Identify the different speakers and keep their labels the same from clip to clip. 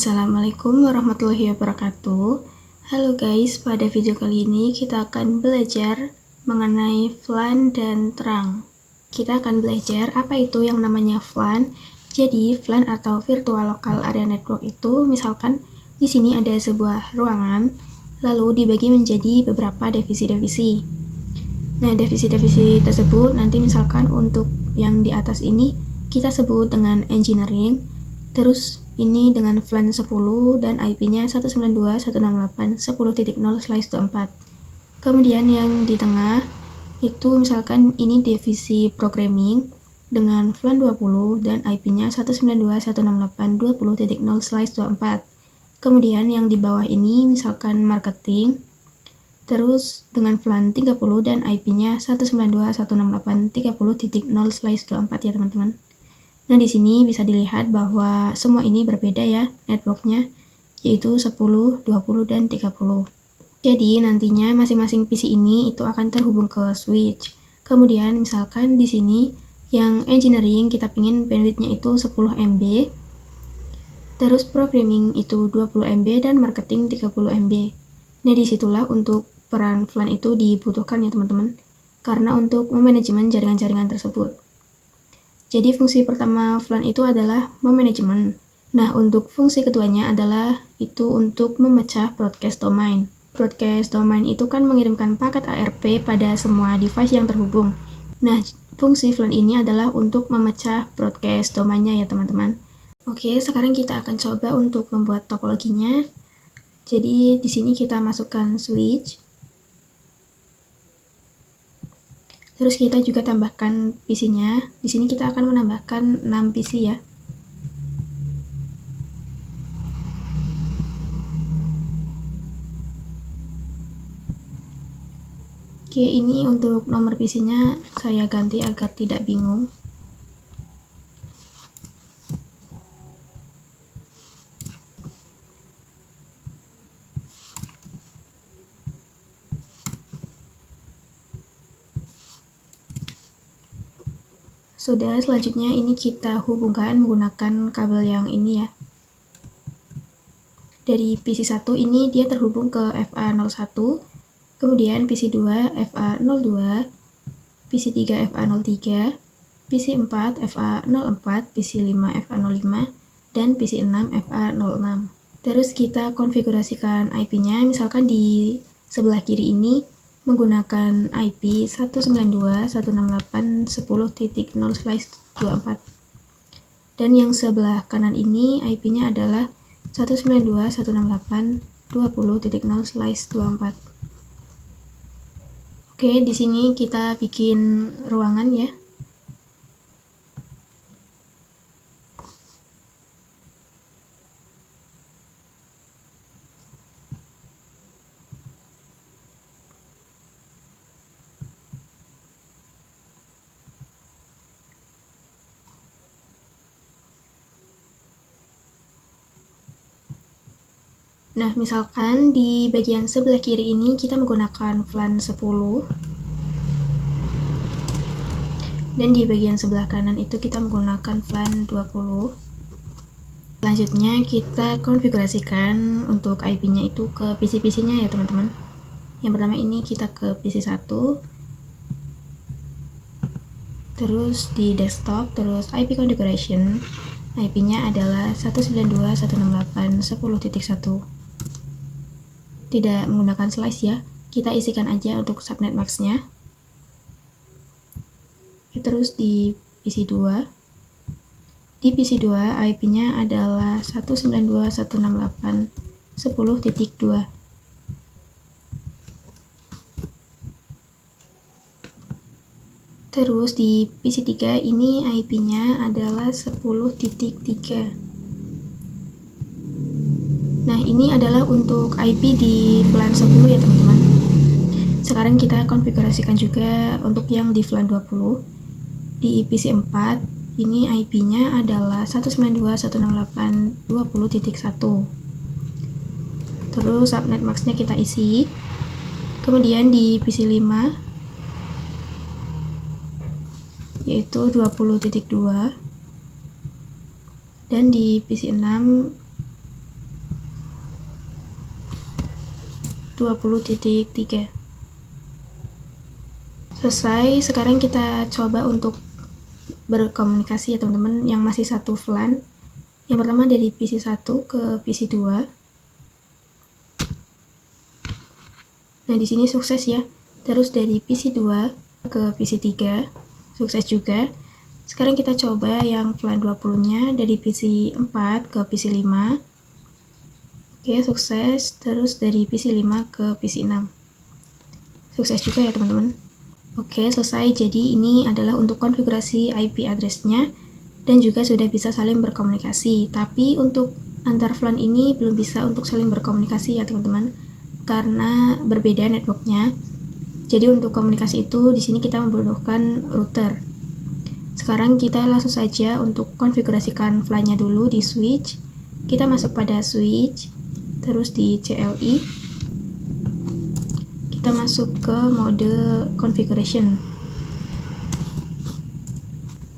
Speaker 1: Assalamualaikum warahmatullahi wabarakatuh. Halo guys, pada video kali ini kita akan belajar mengenai VLAN dan terang. Kita akan belajar apa itu yang namanya VLAN. Jadi VLAN atau Virtual Local Area Network itu misalkan di sini ada sebuah ruangan, lalu dibagi menjadi beberapa divisi-divisi. Nah, divisi-divisi tersebut nanti misalkan untuk yang di atas ini kita sebut dengan engineering, terus ini dengan VLAN 10 dan IP-nya 192.168.10.0/24. Kemudian yang di tengah itu misalkan ini divisi programming dengan VLAN 20 dan IP-nya 192.168.20.0/24. Kemudian yang di bawah ini misalkan marketing, terus dengan VLAN 30 dan IP-nya 192.168.30.0/24 ya teman-teman. Nah, di sini bisa dilihat bahwa semua ini berbeda ya networknya, yaitu 10, 20, dan 30. Jadi, nantinya masing-masing PC ini itu akan terhubung ke switch. Kemudian, misalkan di sini yang engineering kita pingin bandwidth-nya itu 10 MB, terus programming itu 20 MB, dan marketing 30 MB. Nah, disitulah untuk peran VLAN itu dibutuhkan ya teman-teman, karena untuk memanajemen jaringan-jaringan tersebut. Jadi fungsi pertama VLAN itu adalah memanajemen. Nah, untuk fungsi keduanya adalah itu untuk memecah broadcast domain. Broadcast domain itu kan mengirimkan paket ARP pada semua device yang terhubung. Nah, fungsi VLAN ini adalah untuk memecah broadcast domainnya ya teman-teman. Oke, sekarang kita akan coba untuk membuat topologinya. Jadi di sini kita masukkan switch. Terus kita juga tambahkan PC-nya. Di sini kita akan menambahkan 6 PC ya. Oke, ini untuk nomor PC-nya saya ganti agar tidak bingung. Sudah, selanjutnya ini kita hubungkan menggunakan kabel yang ini ya. Dari PC1 ini dia terhubung ke FA01, kemudian PC2 FA02, PC3 FA03, PC4 FA04, PC5 FA05, dan PC6 FA06. Terus kita konfigurasikan IP-nya, misalkan di sebelah kiri ini menggunakan IP 192.168.10.0/24. Dan yang sebelah kanan ini IP-nya adalah 192.168.20.0/24. Oke, di sini kita bikin ruangan ya. Nah, misalkan di bagian sebelah kiri ini kita menggunakan VLAN 10. Dan di bagian sebelah kanan itu kita menggunakan VLAN 20. Selanjutnya kita konfigurasikan untuk IP-nya itu ke PC-PC-nya ya teman-teman. Yang pertama ini kita ke PC1. Terus di desktop, terus IP configuration. IP-nya adalah 192.168.10.1. Tidak menggunakan slice ya, kita isikan aja untuk subnet max-nya. Terus di PC2 IP-nya adalah 192.168.10.2. Terus di PC3 ini IP-nya adalah 10.3. Nah, ini adalah untuk IP di VLAN 10 ya teman-teman. Sekarang kita konfigurasikan juga untuk yang di VLAN 20. Di PC4 ini IP-nya adalah 192.168.20.1. Terus subnet max-nya kita isi. Kemudian di PC5 yaitu 20.2. Dan di PC6 20.3. Selesai. Sekarang kita coba untuk berkomunikasi ya teman-teman, yang masih satu VLAN. Yang pertama dari PC 1 ke PC 2. Nah, di sini sukses ya. Terus dari PC 2 ke PC 3, sukses juga. Sekarang kita coba yang VLAN 20-nya dari PC 4 ke PC 5. Oke, sukses. Terus dari PC 5 ke PC 6. Sukses juga ya teman-teman. Oke, selesai. Jadi ini adalah untuk konfigurasi IP address-nya dan juga sudah bisa saling berkomunikasi. Tapi untuk antar VLAN ini belum bisa untuk saling berkomunikasi ya teman-teman, karena berbeda networknya. Jadi untuk komunikasi itu di sini kita membutuhkan router. Sekarang kita langsung saja untuk konfigurasikan VLAN-nya dulu di switch. Kita masuk pada switch, terus di CLI. Kita masuk ke mode configuration.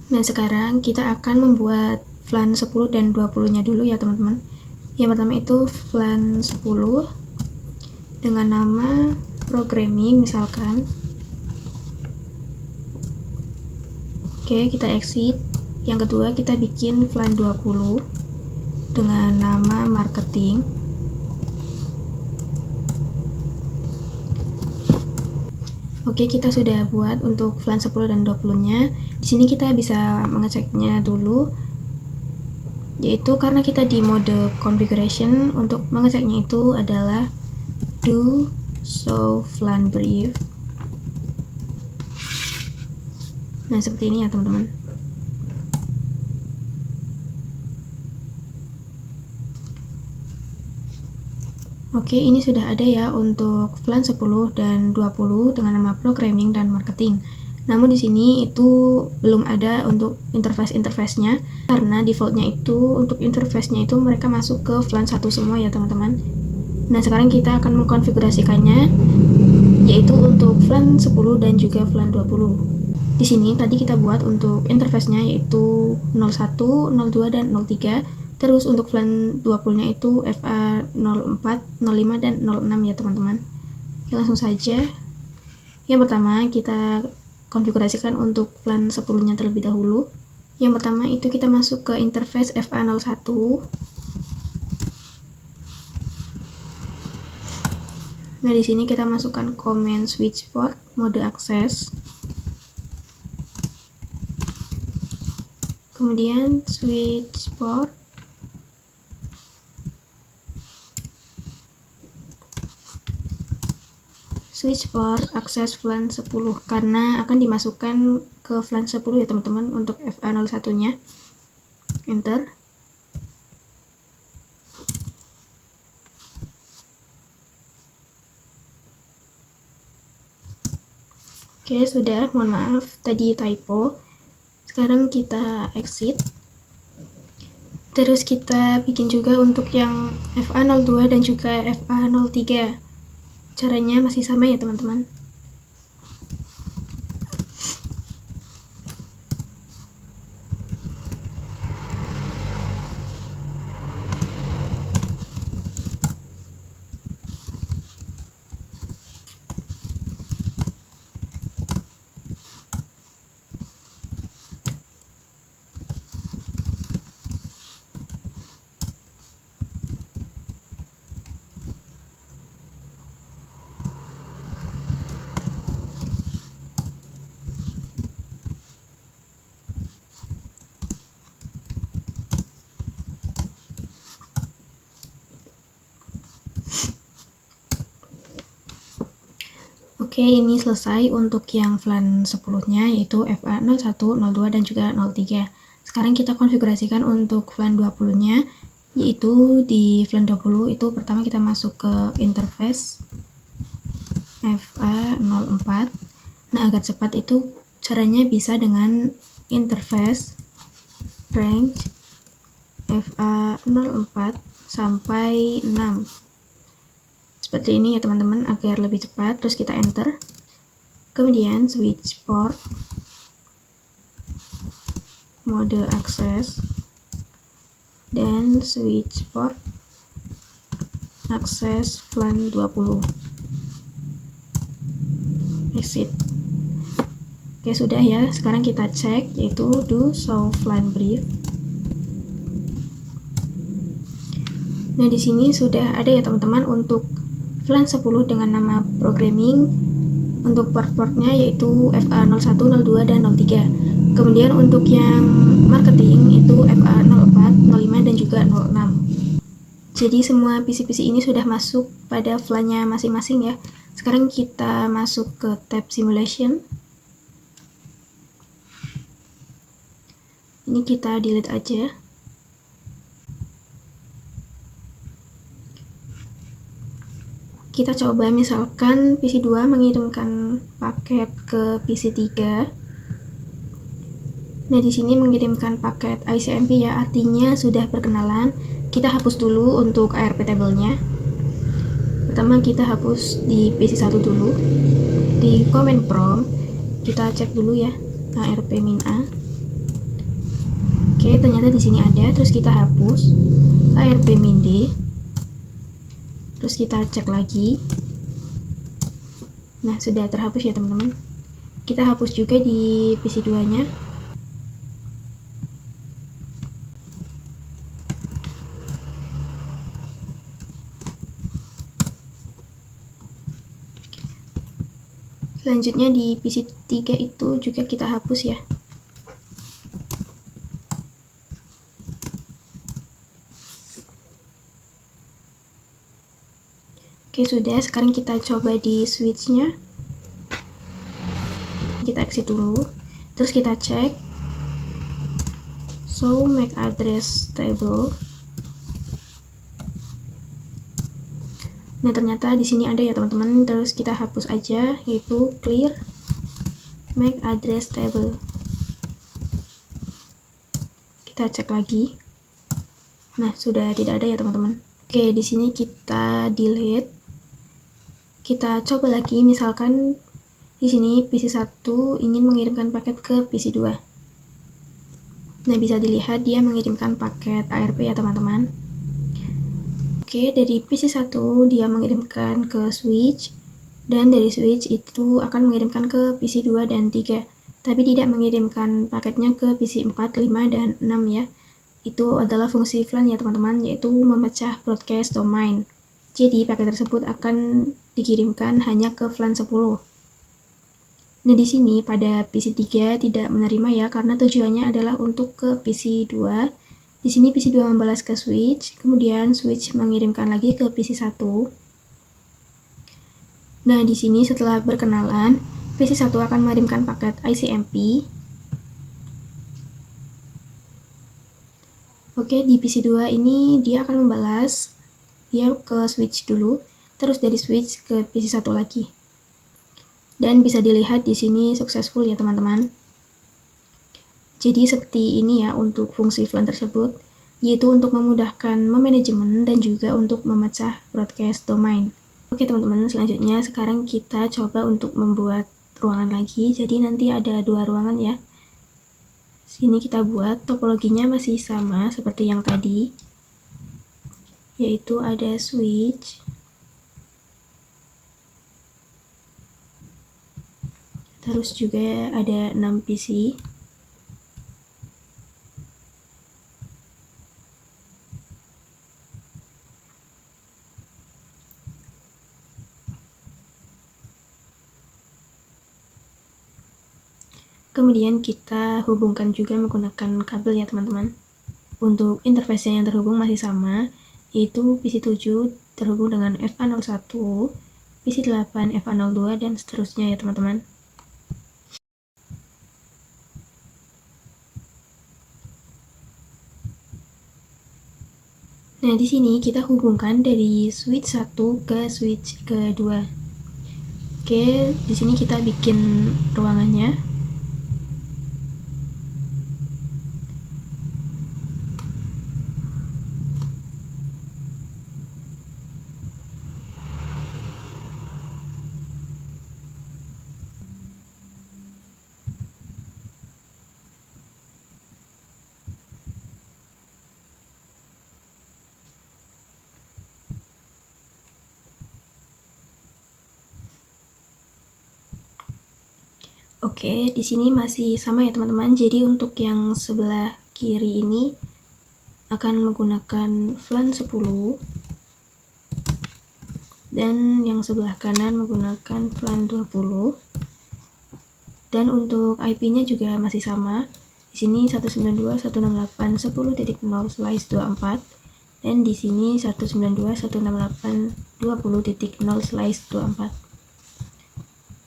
Speaker 1: Nah, sekarang kita akan membuat VLAN 10 dan 20-nya dulu ya teman-teman. Yang pertama itu VLAN 10 dengan nama programming misalkan. Oke, kita exit. Yang kedua kita bikin VLAN 20 dengan nama marketing. Oke, kita sudah buat untuk VLAN 10 dan 20-nya. Di sini kita bisa mengeceknya dulu, yaitu karena kita di mode configuration, untuk mengeceknya itu adalah do show VLAN brief. Nah, seperti ini ya teman-teman. Oke, ini sudah ada ya untuk VLAN 10 dan 20 dengan nama programming dan marketing. Namun di sini itu belum ada untuk interface-nya, karena defaultnya itu untuk interface-nya itu mereka masuk ke VLAN 1 semua ya teman-teman. Nah, sekarang kita akan mengkonfigurasikannya, yaitu untuk VLAN 10 dan juga VLAN 20. Di sini tadi kita buat untuk interface-nya yaitu 01, 02, dan 03. Terus untuk VLAN 20-nya itu FA04, 05, dan 06 ya teman-teman. Langsung saja. Yang pertama kita konfigurasikan untuk VLAN 10-nya terlebih dahulu. Yang pertama itu kita masuk ke interface FA01. Nah, di sini kita masukkan command switch port mode akses. Kemudian switch port. Switch port akses VLAN 10 karena akan dimasukkan ke VLAN 10 ya teman-teman untuk FA01-nya. Enter. Oke, sudah. Mohon maaf tadi typo. Sekarang kita exit. Terus kita bikin juga untuk yang FA02 dan juga FA03. Caranya masih sama ya teman-teman. Oke, ini selesai untuk yang VLAN 10-nya yaitu FA01, 02, dan juga 03. Sekarang kita konfigurasikan untuk VLAN 20-nya, yaitu di VLAN 20 itu pertama kita masuk ke interface FA04. Nah, agar cepat itu caranya bisa dengan interface range FA04 sampai 6. Seperti ini ya teman-teman agar lebih cepat. Terus kita enter. Kemudian switch port mode akses dan switch port akses VLAN 20. exit. Oke, sudah ya. Sekarang kita cek, yaitu do show flan brief. Nah, di sini sudah ada ya teman-teman untuk flan 10 dengan nama programming. Untuk port-portnya yaitu FA01, 02, dan 03. Kemudian untuk yang marketing itu FA04, 05, dan juga 06. Jadi semua PC-PC ini sudah masuk pada flan-nya masing-masing ya. Sekarang kita masuk ke tab simulation. Ini kita delete aja. Kita coba misalkan PC2 mengirimkan paket ke PC3. Nah, di sini mengirimkan paket ICMP ya, artinya sudah perkenalan. Kita hapus dulu untuk ARP table-nya. Pertama kita hapus di PC1 dulu. Di command prompt kita cek dulu ya ARP-A. Oke, ternyata di sini ada. Terus kita hapus ARP-D. Terus kita cek lagi. Nah, sudah terhapus ya teman-teman. Kita hapus juga di PC2-nya. Selanjutnya di PC3 itu juga kita hapus ya. Oke, sudah. Sekarang kita coba di switch-nya. Kita exit dulu. Terus kita cek. So, MAC address table. Nah, ternyata di sini ada ya teman-teman. Terus kita hapus aja, yaitu clear MAC address table. Kita cek lagi. Nah, sudah tidak ada ya teman-teman. Oke, di sini kita delete. Kita coba lagi, misalkan di sini PC1 ingin mengirimkan paket ke PC2. Nah, bisa dilihat dia mengirimkan paket ARP ya teman-teman. Oke, dari PC1 dia mengirimkan ke switch, dan dari switch itu akan mengirimkan ke PC2 dan 3, tapi tidak mengirimkan paketnya ke PC4, 5, dan 6 ya. Itu adalah fungsi flan ya teman-teman, yaitu memecah broadcast domain. Jadi paket tersebut akan dikirimkan hanya ke flan 10. Nah, di sini pada PC3 tidak menerima ya, karena tujuannya adalah untuk ke PC2. Di sini PC2 membalas ke switch, kemudian switch mengirimkan lagi ke PC1. Nah, di sini setelah berkenalan, PC1 akan mengirimkan paket ICMP. Oke, di PC2 ini dia akan membalas, dia ke switch dulu, terus dari switch ke PC1 lagi. Dan bisa dilihat di sini successful ya teman-teman. Jadi seperti ini ya untuk fungsi flan tersebut, yaitu untuk memudahkan memanajemen dan juga untuk memecah broadcast domain. Oke teman-teman, selanjutnya sekarang kita coba untuk membuat ruangan lagi. Jadi nanti ada 2 ruangan ya. Sini kita buat topologinya masih sama seperti yang tadi, yaitu ada switch, terus juga ada 6 PC. Kemudian kita hubungkan juga menggunakan kabel ya teman-teman. Untuk interface yang terhubung masih sama, yaitu PC7 terhubung dengan FA01, PC8 FA02, dan seterusnya ya teman-teman. Nah, di sini kita hubungkan dari switch 1 ke switch kedua. Oke, di sini kita bikin ruangannya. Oke, di sini masih sama ya teman-teman. Jadi untuk yang sebelah kiri ini akan menggunakan flan 10 dan yang sebelah kanan menggunakan flan 20. Dan untuk IP-nya juga masih sama. Di sini 192.168.10.0/24 dan di sini 192.168.20.0/24.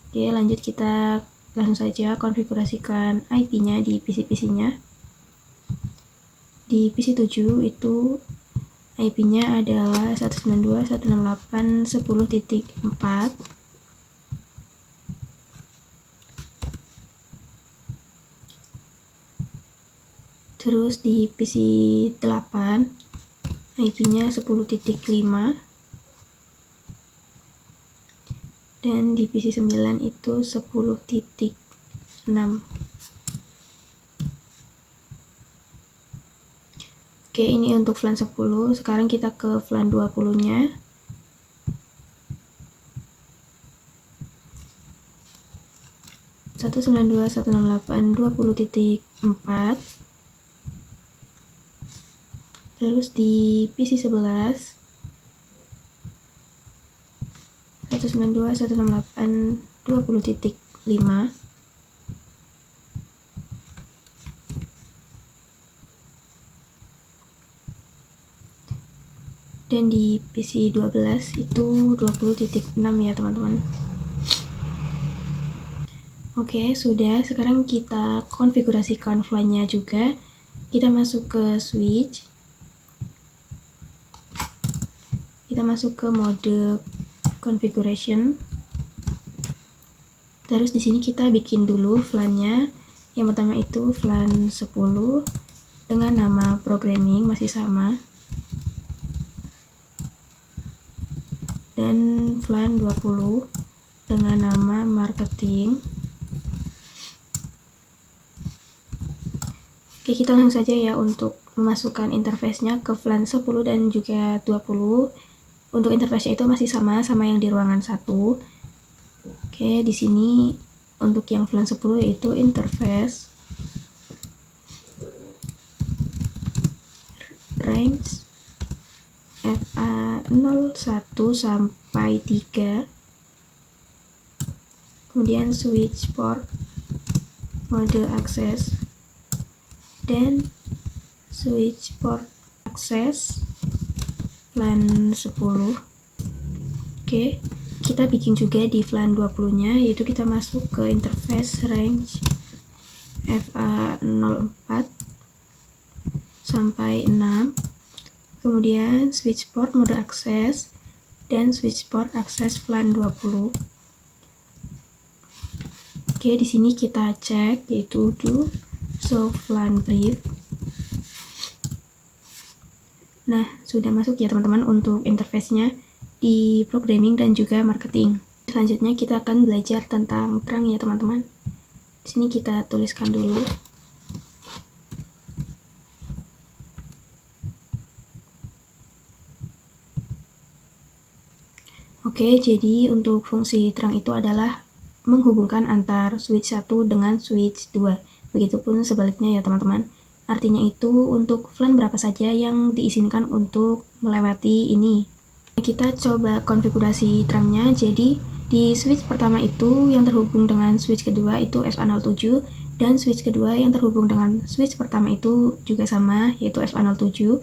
Speaker 1: Oke, lanjut kita langsung saja konfigurasikan IP-nya di PC-PC-nya. Di PC 7 itu IP-nya adalah 192.168.10.4. Terus di PC 8 IP-nya 10.5 dan di PC 9 itu 10.6. Oke, ini untuk flan 10. Sekarang kita ke flan 20-nya. Satu 192.168.20.4. Terus di PC 11 192.168.20.5. Dan di PC 12 itu 20.6 ya teman-teman. Oke, sudah. Sekarang kita konfigurasikan flan-nya juga. Kita masuk ke switch. Kita masuk ke mode configuration. Terus di sini kita bikin dulu flan-nya. Yang pertama itu flan 10 dengan nama programming masih sama. Dan flan 20 dengan nama marketing. Oke, kita langsung saja ya untuk memasukkan interface-nya ke flan 10 dan juga 20. Untuk interface-nya itu masih sama yang di ruangan 1. Oke, di sini untuk yang flan 10 yaitu interface range FA01 sampai 3. Kemudian switch port mode akses dan switch port akses flan 10. Oke, kita bikin juga di flan 20-nya, yaitu kita masuk ke interface range FA04 sampai 6. Kemudian switch port mode akses dan switch port akses flan 20. Oke, di sini kita cek yaitu do show flan brief. Nah, sudah masuk ya teman-teman untuk interface-nya di programming dan juga marketing. Selanjutnya kita akan belajar tentang terang ya teman-teman. Di sini kita tuliskan dulu. Oke, jadi untuk fungsi terang itu adalah menghubungkan antar switch 1 dengan switch 2. Begitupun sebaliknya ya teman-teman. Artinya itu untuk flan berapa saja yang diizinkan untuk melewati ini. Kita coba konfigurasi terangnya. Jadi di switch pertama itu yang terhubung dengan switch kedua itu FA07 dan switch kedua yang terhubung dengan switch pertama itu juga sama yaitu FA07.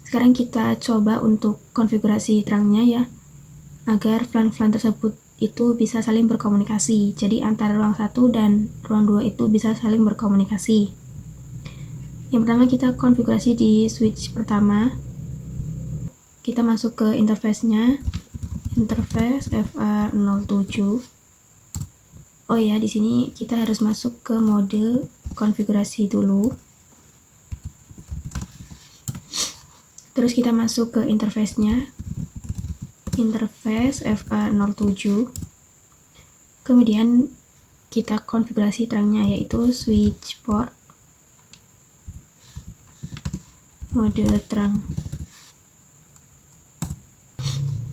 Speaker 1: Sekarang kita coba untuk konfigurasi terangnya ya, agar flan-flan tersebut itu bisa saling berkomunikasi. Jadi antara ruang 1 dan ruang 2 itu bisa saling berkomunikasi. Yang pertama kita konfigurasi di switch pertama. Kita masuk ke interface-nya, interface FA07. Oh ya, di sini kita harus masuk ke mode konfigurasi dulu. Terus kita masuk ke interface-nya, interface FA07. Kemudian kita konfigurasi terangnya yaitu switch port mode terang.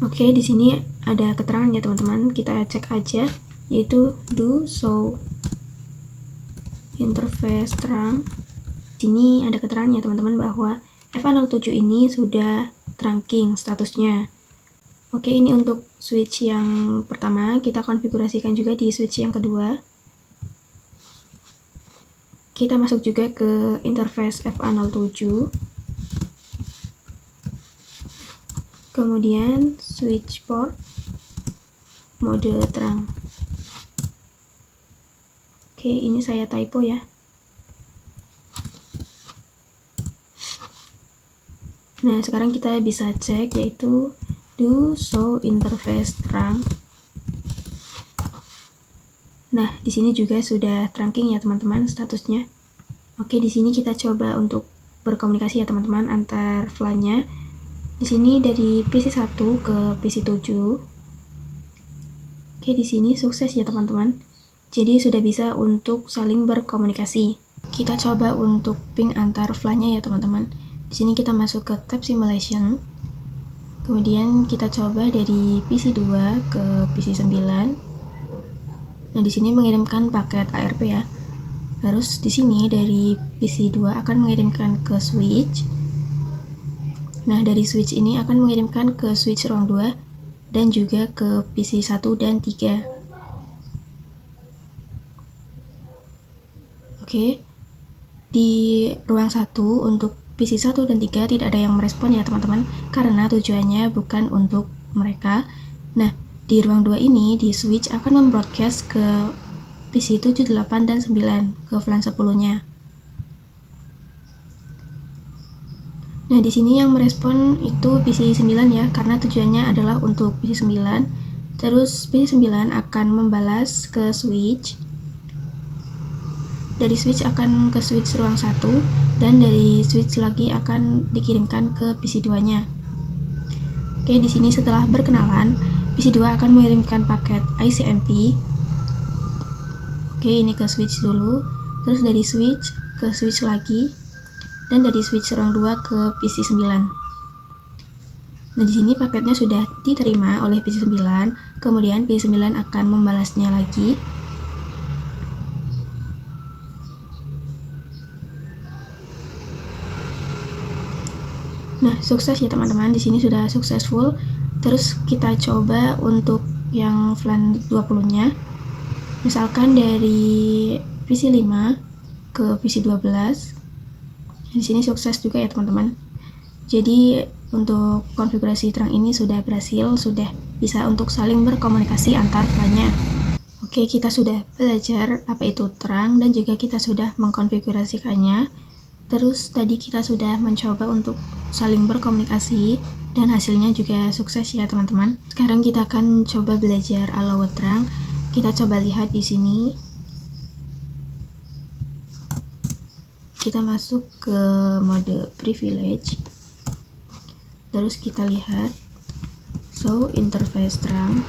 Speaker 1: Oke, di sini ada keterangan ya teman-teman. Kita cek aja yaitu do show interface terang. Sini ada keterangan ya teman-teman bahwa FA07 ini sudah trunking statusnya. Oke, ini untuk switch yang pertama, kita konfigurasikan juga di switch yang kedua. Kita masuk juga ke interface FA07. Kemudian switch port mode terang. Oke, ini saya typo ya. Nah, sekarang kita bisa cek yaitu do show interface terang. Nah, di sini juga sudah trunking ya teman-teman statusnya. Oke, di sini kita coba untuk berkomunikasi ya teman-teman antar FLAN-nya. Di sini dari PC1 ke PC7. Oke, di sini sukses ya teman-teman. Jadi sudah bisa untuk saling berkomunikasi. Kita coba untuk ping antar FLAN-nya ya teman-teman. Di sini kita masuk ke tab simulation. Kemudian kita coba dari PC2 ke PC9. Nah, di sini mengirimkan paket ARP ya. Terus di sini dari PC2 akan mengirimkan ke switch. Nah, dari switch ini akan mengirimkan ke switch ruang 2 dan juga ke PC1 dan 3. Oke. Di ruang 1 untuk PC1 dan 3 tidak ada yang merespon ya teman-teman, karena tujuannya bukan untuk mereka. Nah, di ruang 2 ini di switch akan membroadcast ke PC7, 8, dan 9 ke FLAN 10-nya. Nah, di sini yang merespon itu PC9 ya, karena tujuannya adalah untuk PC9. Terus PC9 akan membalas ke switch. Dari switch akan ke switch ruang 1 dan dari switch lagi akan dikirimkan ke PC2-nya. Oke, di sini setelah berkenalan, PC2 akan mengirimkan paket ICMP. Oke, ini ke switch dulu, terus dari switch ke switch lagi, dan dari switch ruang 2 ke PC9. Nah, di sini paketnya sudah diterima oleh PC9, kemudian PC9 akan membalasnya lagi. Nah, sukses ya teman-teman, di sini sudah successful. Terus kita coba untuk yang FLAN 20-nya. Misalkan dari PC5 ke PC12. Di sini sukses juga ya teman-teman. Jadi untuk konfigurasi terang ini sudah berhasil, sudah bisa untuk saling berkomunikasi antar FLAN-nya. Oke, kita sudah belajar apa itu terang dan juga kita sudah mengkonfigurasikannya. Terus tadi kita sudah mencoba untuk saling berkomunikasi dan hasilnya juga sukses ya teman-teman. Sekarang kita akan coba belajar allow terang. Kita coba lihat di sini. Kita masuk ke mode privilege. Terus kita lihat show interface terang.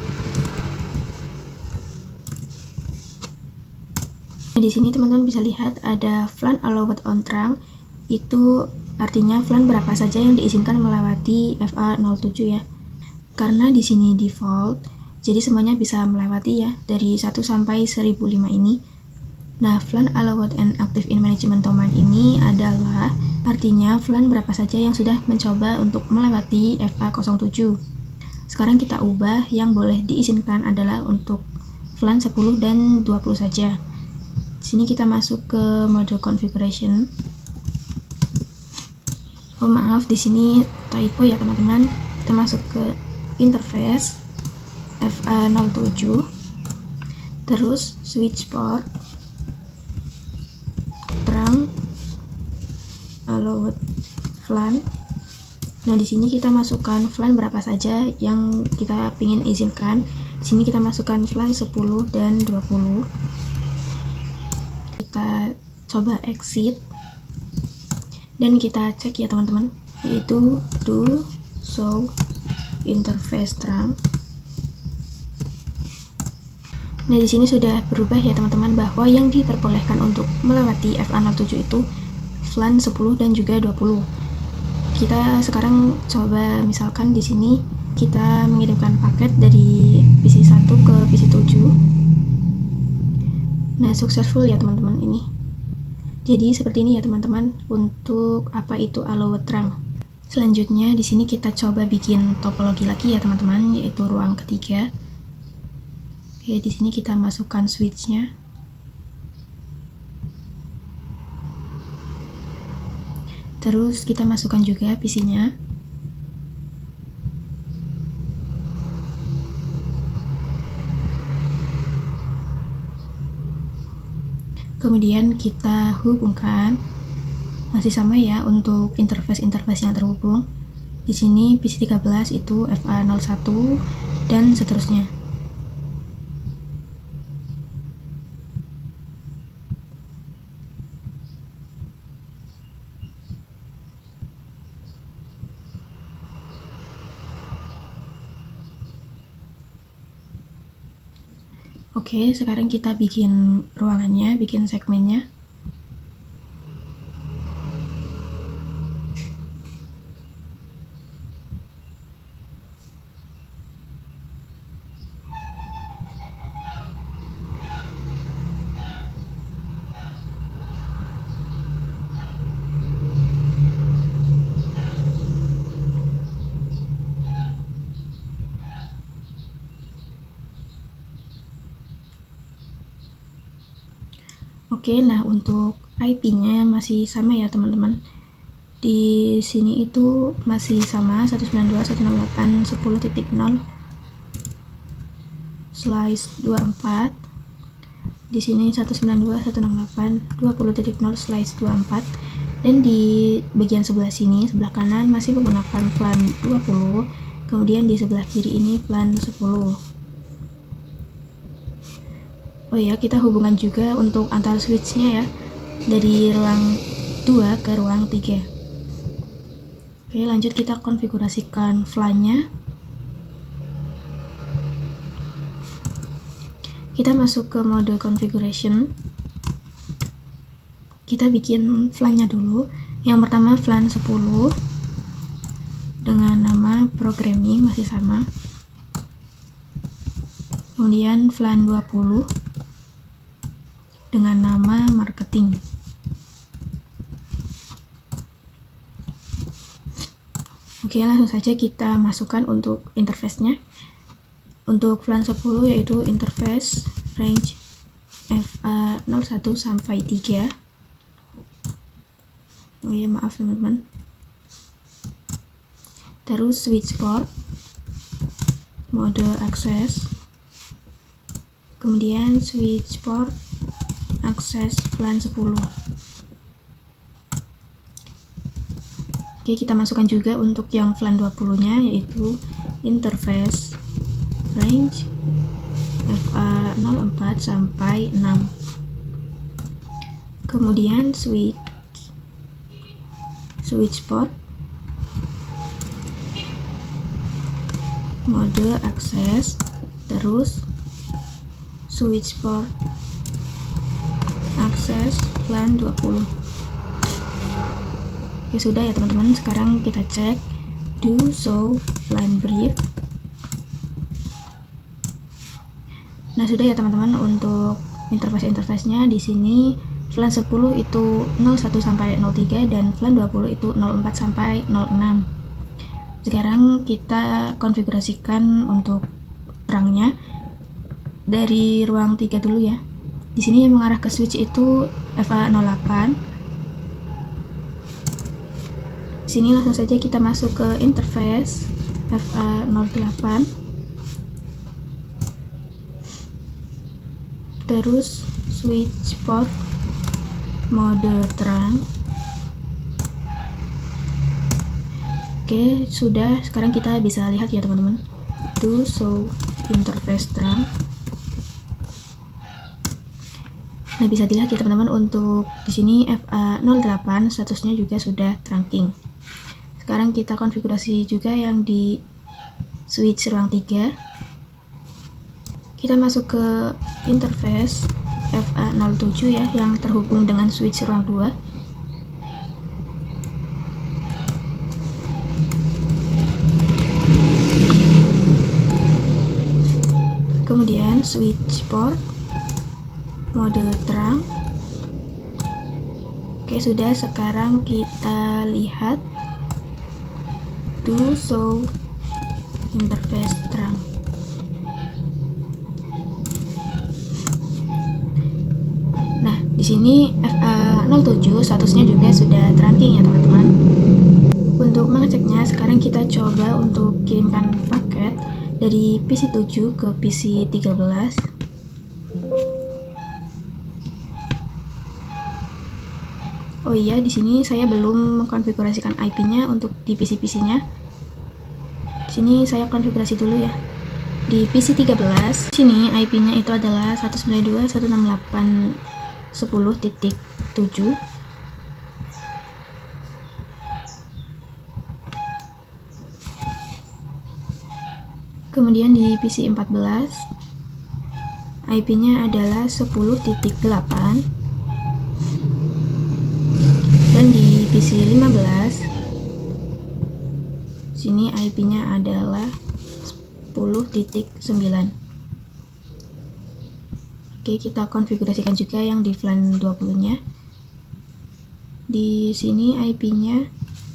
Speaker 1: Di sini teman-teman bisa lihat ada FLAN allowed on terang. Itu artinya FLAN berapa saja yang diizinkan melewati FA07 ya. Karena di sini default, jadi semuanya bisa melewati ya dari 1 sampai 1005 ini. Nah, FLAN allowed and active in management domain ini adalah artinya FLAN berapa saja yang sudah mencoba untuk melewati FA07. Sekarang kita ubah, yang boleh diizinkan adalah untuk FLAN 10 dan 20 saja. Di sini kita masuk ke mode configuration. Oh maaf, di sini typo ya teman-teman. Kita masuk ke interface FA07. Terus switch port terang allowed FLAN. Nah, di sini kita masukkan FLAN berapa saja yang kita ingin izinkan. Di sini kita masukkan FLAN 10 dan 20. Kita coba exit dan kita cek ya teman-teman, yaitu do show interface terang. Nah, di sini sudah berubah ya teman-teman, bahwa yang diperbolehkan untuk melewati FA07 itu FLAN 10 dan juga 20. Kita sekarang coba misalkan di sini kita mengirimkan paket dari PC1 ke PC7. Nah, successful ya teman-teman ini. Jadi seperti ini ya teman-teman untuk apa itu allowed rank. Selanjutnya di sini kita coba bikin topologi lagi ya teman-teman, yaitu ruang ketiga. Oke, di sini kita masukkan switch-nya. Terus kita masukkan juga PC-nya. Kemudian kita hubungkan, masih sama ya untuk interface yang terhubung. Di sini PC13 itu FA01 dan seterusnya. Oke, sekarang kita bikin ruangannya, bikin segmennya. Oke, nah untuk IP-nya masih sama ya teman-teman. Di sini itu masih sama 192.168.10.0/24. Di sini 192.168.20.0/24. Dan di bagian sebelah sini, sebelah kanan masih menggunakan plan 20. Kemudian di sebelah kiri ini plan 10. Oh ya, kita hubungan juga untuk antar switch-nya ya, dari ruang 2 ke ruang 3. Oke, lanjut kita konfigurasikan FLAN-nya. Kita masuk ke mode configuration. Kita bikin FLAN-nya dulu. Yang pertama FLAN 10 dengan nama programming masih sama. Kemudian FLAN 20 dengan nama marketing. Oke, langsung saja kita masukkan untuk interface-nya. Untuk FLAN 10 yaitu interface range FA01 sampai 3. Oh ya, maaf teman-teman. Terus switch port, mode access, kemudian switch port akses FLAN 10. Oke, kita masukkan juga untuk yang FLAN 20-nya yaitu interface range FA04 sampai 6. Kemudian switch port, mode akses, terus switch port akses FLAN 20. Oke, sudah ya teman-teman. Sekarang kita cek do show FLAN brief. Nah, sudah ya teman-teman untuk interface-nya. Di sini FLAN 10 itu 01 sampai 03 dan FLAN 20 itu 04 sampai 06. Sekarang kita konfigurasikan untuk terangnya dari ruang 3 dulu ya. Di sini yang mengarah ke switch itu FA08. Di sini langsung saja kita masuk ke interface FA08. Terus switch port, mode terang. Oke, sudah. Sekarang kita bisa lihat ya teman-teman. To show interface terang. Nah, bisa dilihat ya teman-teman untuk di sini FA08 statusnya juga sudah trunking. Sekarang kita konfigurasi juga yang di switch ruang 3. Kita masuk ke interface FA07 ya yang terhubung dengan switch ruang 2. Kemudian switch port, mode terang, Oke, sudah. Sekarang kita lihat do show interface terang. Nah, di sini FA07 statusnya juga sudah trunking ya teman-teman. Untuk mengeceknya, sekarang kita coba untuk kirimkan paket dari PC 7 ke PC 13. Oh iya, di sini saya belum mengkonfigurasikan IP-nya untuk di PC-PC-nya. Di sini saya konfigurasi dulu ya. Di PC 13, di sini IP-nya itu adalah 192.168.10.7. Kemudian di PC 14, IP-nya adalah 10.8. Dan di PC 15, sini IP-nya adalah 10.9. Oke, kita konfigurasikan juga yang di VLAN 20-nya. Di sini IP-nya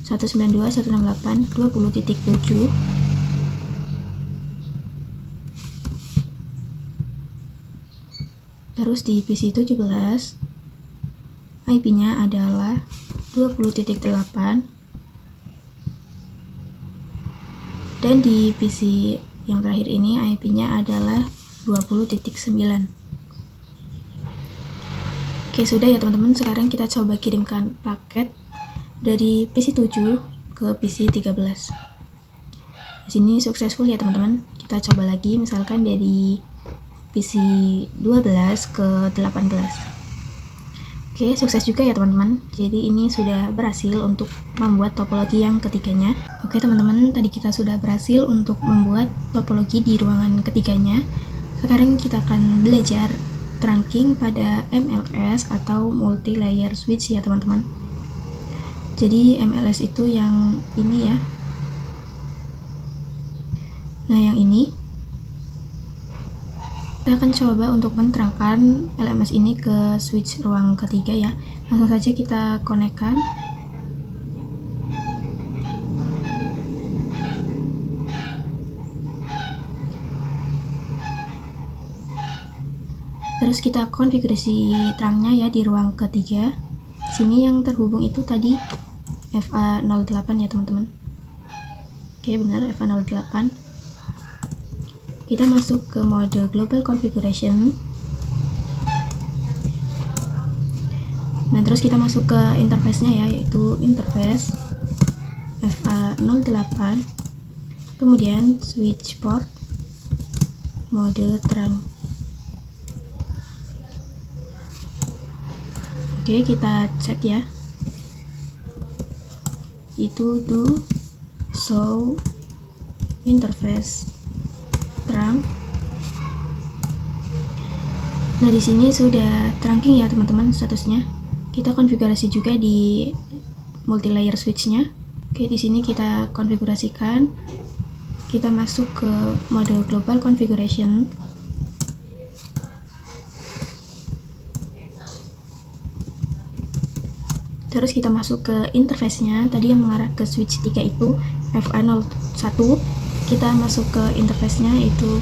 Speaker 1: 192.168.20.7. Terus di PC 17, IP-nya adalah 20.8. Dan di PC yang terakhir ini IP-nya adalah 20.9. Oke, sudah ya teman-teman. Sekarang kita coba kirimkan paket dari PC 7 ke PC 13. Di sini successful ya teman-teman. Kita coba lagi, misalkan dari PC 12 ke 18. Oke, sukses juga ya teman-teman. Jadi ini sudah berhasil untuk membuat topologi yang ketiganya. Oke teman-teman, tadi kita sudah berhasil untuk membuat topologi di ruangan ketiganya. Sekarang kita akan belajar trunking pada MLS atau multi layer switch ya teman-teman. Jadi MLS itu yang ini ya. Nah, yang ini kita akan coba untuk menerangkan LMS ini ke switch ruang ketiga ya. Langsung saja kita konekkan. Terus kita konfigurasi terangnya ya di ruang ketiga. Sini yang terhubung itu tadi FA08 ya teman-teman. Oke, benar FA08. Kita masuk ke mode global configuration. Nah, terus kita masuk ke interface-nya ya, yaitu interface FA08. Kemudian switch port mode terang. Oke, kita cek ya. Itu do show interface terang. Nah, di sini sudah trunking ya teman-teman statusnya. Kita konfigurasi juga di multi layer switch-nya. Oke, di sini kita konfigurasikan. Kita masuk ke mode global configuration. Terus kita masuk ke interface-nya. Tadi yang mengarah ke switch 3 itu FA01. Kita masuk ke interface-nya, yaitu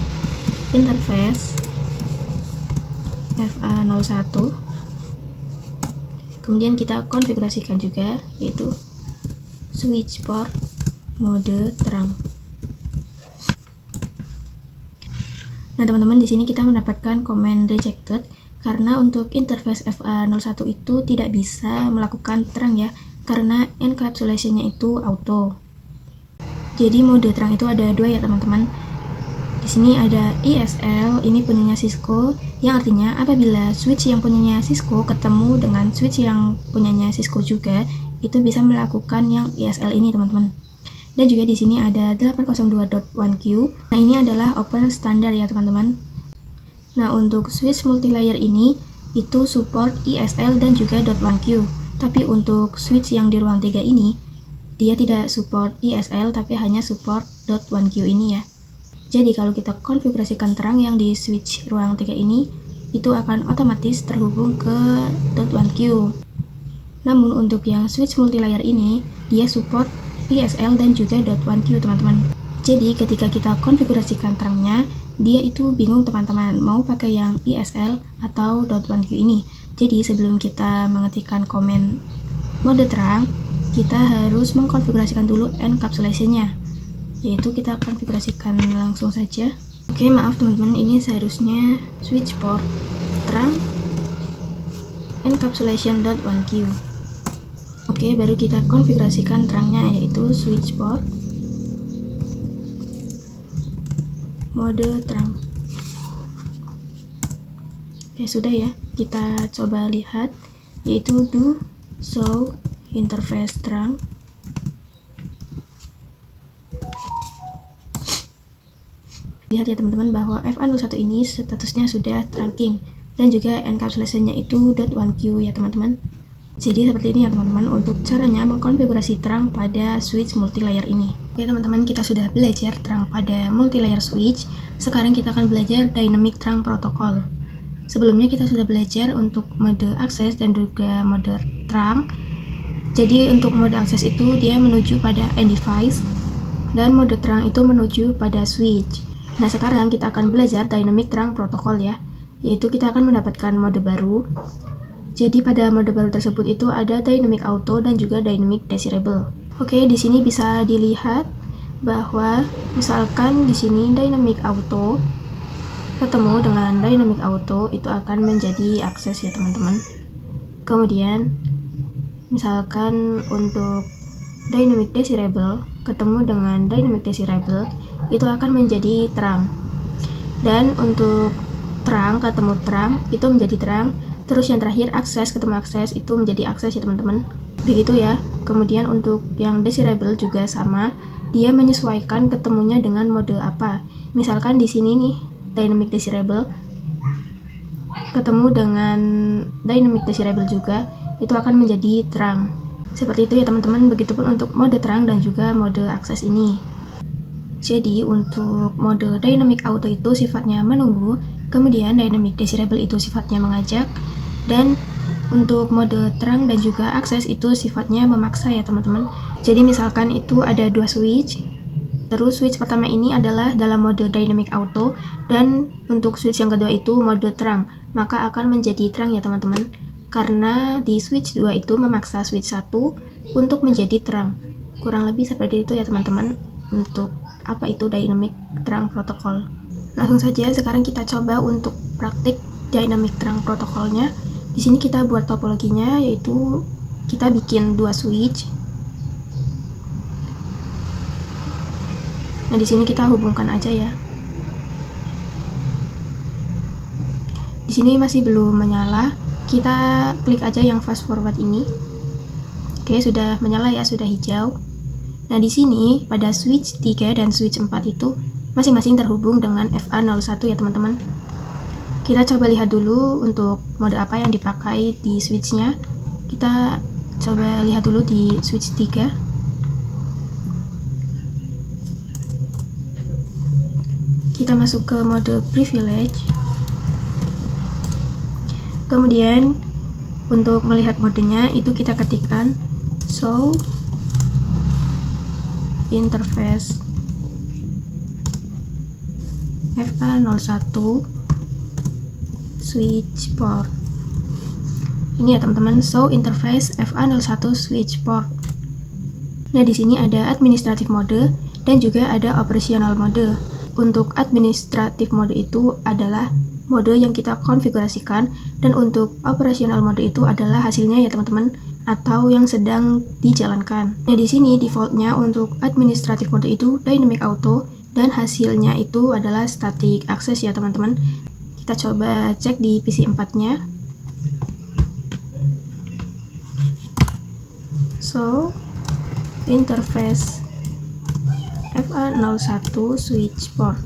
Speaker 1: interface FA01. Kemudian kita konfigurasikan juga, yaitu switch port mode terang. Nah teman-teman, di sini kita mendapatkan command rejected karena untuk interface FA01 itu tidak bisa melakukan terang ya, karena encapsulation-nya itu auto. Jadi mode terang itu ada dua ya teman-teman. Di sini ada ESL, ini punyanya Cisco, yang artinya apabila switch yang punyanya Cisco ketemu dengan switch yang punyanya Cisco juga, itu bisa melakukan yang ESL ini teman-teman. Dan juga di sini ada 802.1q. Nah, ini adalah open standar ya teman-teman. Nah, untuk switch multilayer ini itu support ESL dan juga .1q. Tapi untuk switch yang di ruang 3 ini dia tidak support ESL tapi hanya support .1q ini ya. Jadi kalau kita konfigurasikan terang yang di switch ruang 3 ini, itu akan otomatis terhubung ke .1q. Namun untuk yang switch multilayer ini, dia support ESL dan juga .1Q teman-teman. Jadi ketika kita konfigurasikan terangnya, dia itu bingung teman-teman mau pakai yang ESL atau .1Q ini. Jadi sebelum kita mengetikkan komen mode terang, kita harus mengkonfigurasikan dulu encapsulation-nya, yaitu kita konfigurasikan langsung saja. Oke, maaf teman-teman, ini seharusnya switch port terang encapsulation.1Q. Oke, baru kita konfigurasikan terangnya, yaitu switch port mode terang. Oke, sudah ya, kita coba lihat, yaitu do show interface terang. Lihat ya teman-teman bahwa FA01 ini statusnya sudah trunking dan juga encapsulation-nya itu .1Q ya teman-teman. Jadi seperti ini ya teman-teman untuk caranya mengkonfigurasi terang pada switch multilayer ini. Oke teman-teman, kita sudah belajar terang pada multilayer switch. Sekarang kita akan belajar dynamic terang protokol. Sebelumnya kita sudah belajar untuk mode akses dan juga mode terang. Jadi untuk mode akses itu dia menuju pada end device dan mode terang itu menuju pada switch. Nah sekarang kita akan belajar dynamic terang protokol ya, yaitu kita akan mendapatkan mode baru. Jadi pada mode baru tersebut itu ada dynamic auto dan juga dynamic desirable. Oke, di sini bisa dilihat bahwa misalkan di sini dynamic auto ketemu dengan dynamic auto itu akan menjadi akses ya teman-teman. Kemudian misalkan untuk dynamic desirable ketemu dengan dynamic desirable itu akan menjadi terang. Dan untuk terang ketemu terang itu menjadi terang. Terus yang terakhir akses ketemu akses itu menjadi akses ya teman-teman. Begitu ya. Kemudian untuk yang desirable juga sama, dia menyesuaikan ketemunya dengan mode apa. Misalkan di sini nih dynamic desirable ketemu dengan dynamic desirable juga, itu akan menjadi terang. Seperti itu ya teman-teman. Begitupun untuk mode terang dan juga mode akses ini. Jadi untuk mode dynamic auto itu sifatnya menunggu, kemudian dynamic desirable itu sifatnya mengajak, dan untuk mode terang dan juga akses itu sifatnya memaksa ya teman-teman. Jadi misalkan itu ada dua switch, terus switch pertama ini adalah dalam mode dynamic auto, dan untuk switch yang kedua itu mode terang, maka akan menjadi terang ya teman-teman, karena di switch 2 itu memaksa switch 1 untuk menjadi terang. Kurang lebih seperti itu ya teman-teman untuk apa itu dynamic terang protokol. Langsung saja sekarang kita coba untuk praktik dynamic terang protokolnya. Di sini kita buat topologinya, yaitu kita bikin dua switch. Nah di sini kita hubungkan aja ya. Di sini masih belum menyala, kita klik aja yang fast forward ini. Oke, sudah menyala ya, sudah hijau. Nah di sini pada switch 3 dan switch 4 itu masing-masing terhubung dengan FA01 ya teman-teman. Kita coba lihat dulu untuk mode apa yang dipakai di switchnya. Kita coba lihat dulu di switch 3. Kita masuk ke mode privilege. Kemudian untuk melihat modenya itu kita ketikkan show interface FA01 switch port. Ini ya teman-teman, show interface FA01 switch port. Nah di sini ada administrative mode dan juga ada operational mode. Untuk administrative mode itu adalah mode yang kita konfigurasikan, dan untuk operational mode itu adalah hasilnya ya teman-teman, atau yang sedang dijalankan. Nah di sini defaultnya untuk administrative mode itu dynamic auto dan hasilnya itu adalah static access ya teman-teman. Kita coba cek di PC 4-nya. So, interface FA01 switch port.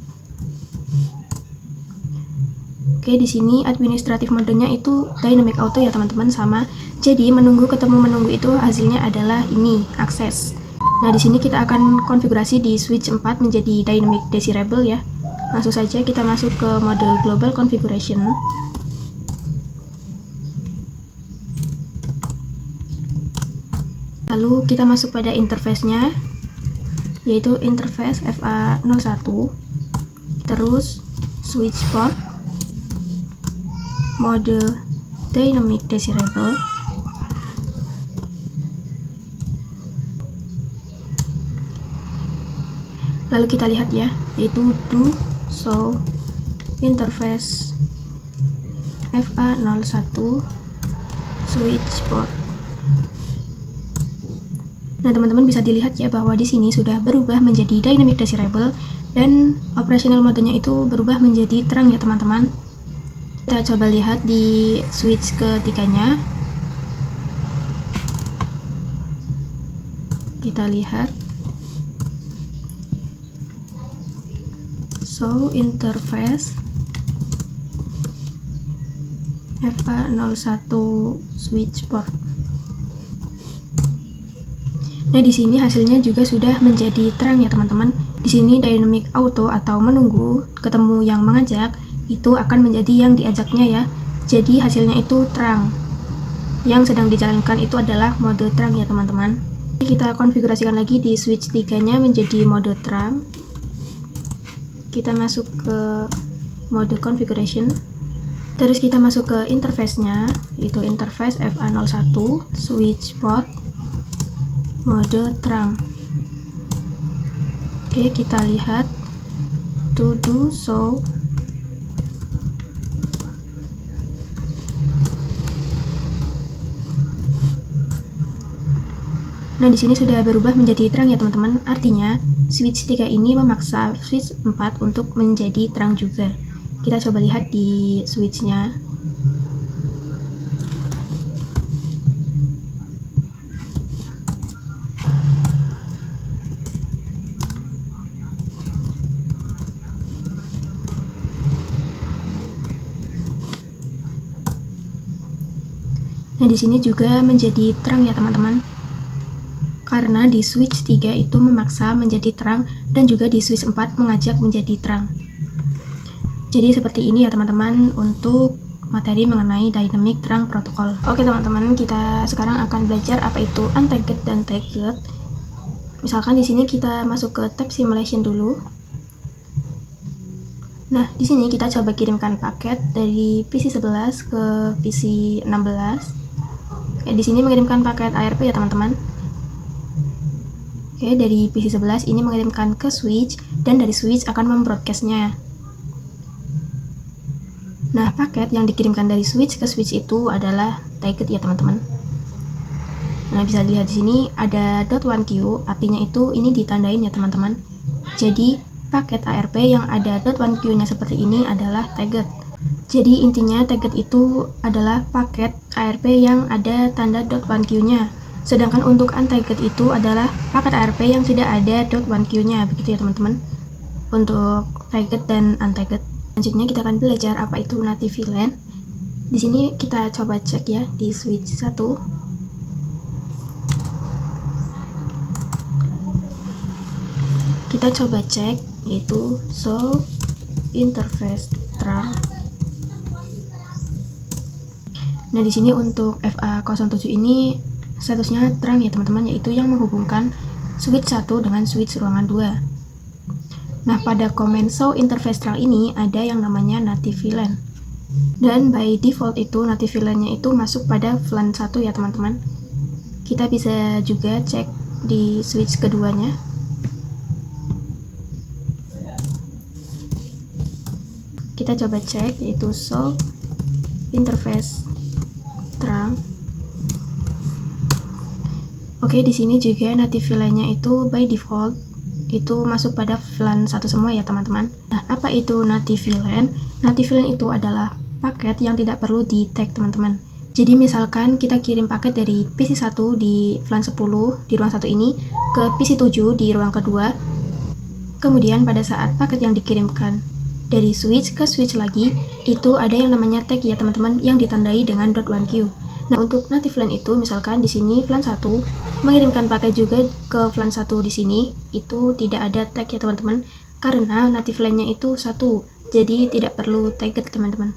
Speaker 1: Oke, di sini administratif modenya itu dynamic auto ya teman-teman, sama. Jadi menunggu ketemu menunggu itu hasilnya adalah ini, akses. Nah, di sini kita akan konfigurasi di switch 4 menjadi dynamic desirable ya. Langsung saja kita masuk ke mode global configuration. Lalu kita masuk pada interface-nya, yaitu interface FA01, terus switch port, mode dynamic desirable, lalu kita lihat ya, yaitu do show interface FA01 switch port. Nah, teman-teman bisa dilihat ya bahwa di sini sudah berubah menjadi dynamic desirable dan operational modenya itu berubah menjadi terang ya teman-teman. Kita coba lihat di switch ketiganya. Kita lihat show interface FA01 switch port. Nah, di sini hasilnya juga sudah menjadi terang ya teman-teman. Di sini dynamic auto atau menunggu ketemu yang mengajak itu akan menjadi yang diajaknya ya. Jadi hasilnya itu terang. Yang sedang dijalankan itu adalah mode terang ya teman-teman. Kita konfigurasikan lagi di switch 3-nya menjadi mode terang. Kita masuk ke mode configuration. Terus kita masuk ke interface-nya, yaitu interface FA01 switch port mode terang. Oke, kita lihat to do show. Nah, di sini sudah berubah menjadi terang ya teman-teman. Artinya switch 3 ini memaksa switch 4 untuk menjadi terang juga. Kita coba lihat di switch-nya. Nah, di sini juga menjadi terang ya teman-teman. Karena di switch 3 itu memaksa menjadi terang dan juga di switch 4 mengajak menjadi terang. Jadi seperti ini ya teman-teman untuk materi mengenai dynamic terang protokol. Oke teman-teman, kita sekarang akan belajar apa itu untagged dan tagged. Misalkan di sini kita masuk ke tab simulation dulu. Nah, di sini kita coba kirimkan paket dari PC 11 ke PC 16. Di sini mengirimkan paket ARP ya teman-teman. Oke, dari PC 11 ini mengirimkan ke switch dan dari switch akan membroadcastnya. Nah, paket yang dikirimkan dari switch ke switch itu adalah tagged ya teman-teman. Nah, bisa dilihat di sini ada .1Q, artinya itu ini ditandain ya teman-teman. Jadi paket ARP yang ada .1Q-nya seperti ini adalah tagged. Jadi intinya tagged itu adalah paket ARP yang ada tanda .1Q-nya. Sedangkan untuk untagged itu adalah paket ARP yang tidak ada .1Q-nya, begitu ya teman-teman. Untuk tagged dan untagged. Selanjutnya kita akan belajar apa itu native VLAN. Di sini kita coba cek ya di switch 1. Kita coba cek yaitu show interface terang. Nah, di sini untuk FA07 ini statusnya terang ya teman-teman, yaitu yang menghubungkan switch 1 dengan switch ruangan 2. Nah, pada komen show interface terang ini ada yang namanya native VLAN. Dan by default itu native VLAN-nya itu masuk pada VLAN 1 ya teman-teman. Kita bisa juga cek di switch keduanya. Kita coba cek yaitu show interface terang. Oke, di sini juga native VLAN-nya itu by default itu masuk pada VLAN 1 semua ya teman-teman. Nah, apa itu native VLAN? Native VLAN itu adalah paket yang tidak perlu di tag teman-teman. Jadi misalkan kita kirim paket dari PC 1 di VLAN 10 di ruang 1 ini ke PC 7 di ruang kedua. Kemudian pada saat paket yang dikirimkan dari switch ke switch lagi, itu ada yang namanya tag ya teman-teman yang ditandai dengan .1Q. Nah, untuk native VLAN itu misalkan di sini VLAN 1 mengirimkan paket juga ke VLAN 1 di sini, itu tidak ada tag ya teman-teman karena native VLAN-nya itu 1. Jadi tidak perlu tagged teman-teman.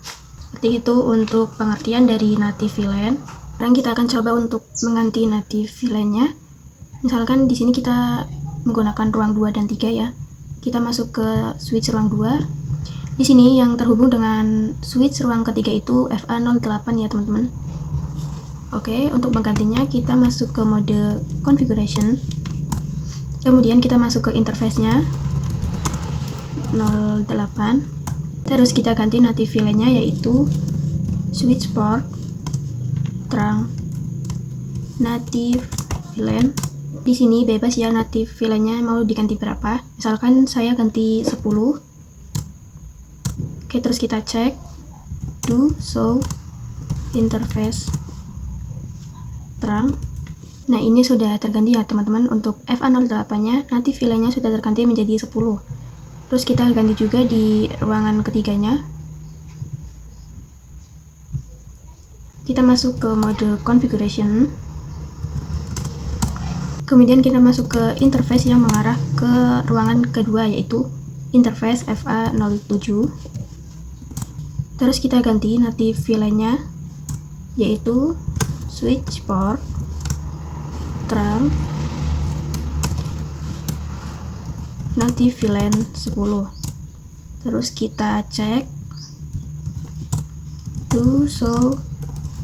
Speaker 1: Seperti itu untuk pengertian dari native VLAN. Sekarang kita akan coba untuk mengganti native VLAN-nya. Misalkan di sini kita menggunakan ruang 2 dan 3 ya. Kita masuk ke switch ruang 2. Di sini yang terhubung dengan switch ruang ketiga itu FA08 ya teman-teman. Oke, untuk menggantinya kita masuk ke mode configuration. Kemudian kita masuk ke interface-nya 08. Terus kita ganti native VLAN-nya yaitu switch port terang native VLAN. Di sini bebas ya native VLAN-nya mau diganti berapa. Misalkan saya ganti 10. Oke, terus kita cek do show interface terang. Nah, ini sudah terganti ya teman-teman. Untuk FA08-nya native VLAN-nya sudah terganti menjadi 10. Terus kita ganti juga di ruangan ketiganya. Kita masuk ke mode configuration. Kemudian kita masuk ke interface yang mengarah ke ruangan kedua yaitu interface FA07. Terus kita ganti native VLAN-nya yaitu switch port terang native VLAN 10. Terus kita cek do show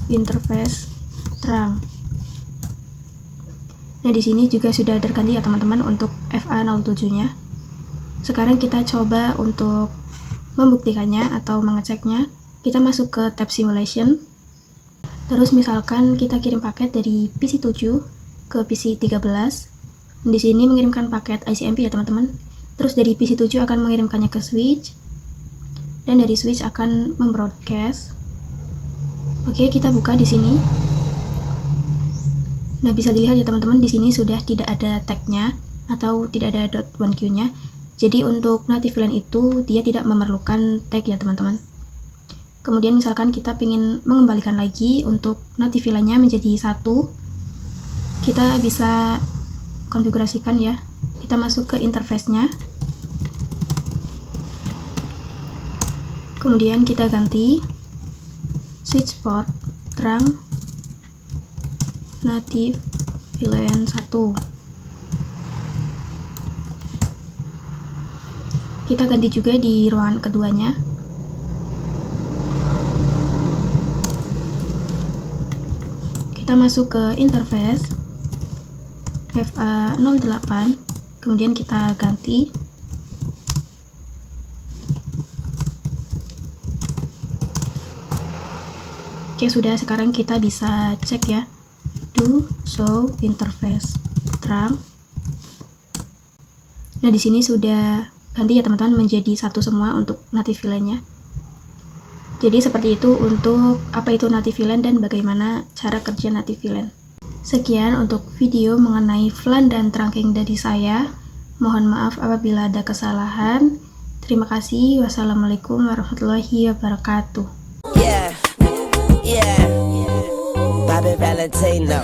Speaker 1: interface terang. Nah, di sini juga sudah terganti ya teman-teman untuk FA07-nya. Sekarang kita coba untuk membuktikannya atau mengeceknya. Kita masuk ke tab simulation. Terus misalkan kita kirim paket dari PC 7 ke PC 13. Di sini mengirimkan paket ICMP ya teman-teman. Terus dari PC 7 akan mengirimkannya ke switch, dan dari switch akan membroadcast. Oke, kita buka di sini. Nah, bisa dilihat ya teman-teman, di sini sudah tidak ada tag-nya atau tidak ada .1q-nya. Jadi untuk native VLAN itu dia tidak memerlukan tag ya teman-teman. Kemudian misalkan kita ingin mengembalikan lagi untuk native VLAN-nya menjadi 1, kita bisa konfigurasikan ya. Kita masuk ke interface-nya. Kemudian kita ganti switch port terang native VLAN 1. Kita ganti juga di ruangan keduanya. Kita masuk ke interface FA08, kemudian kita ganti oke, sudah. Sekarang kita bisa cek ya do show interface terang. Nah, di sini sudah ganti ya teman-teman menjadi 1 semua untuk native VLAN-nya. Jadi seperti itu untuk apa itu native VLAN dan bagaimana cara kerja native VLAN. Sekian untuk video mengenai VLAN dan trunking dari saya. Mohon maaf apabila ada kesalahan. Terima kasih. Wassalamualaikum warahmatullahi wabarakatuh.
Speaker 2: Yeah, Bobby Valentino.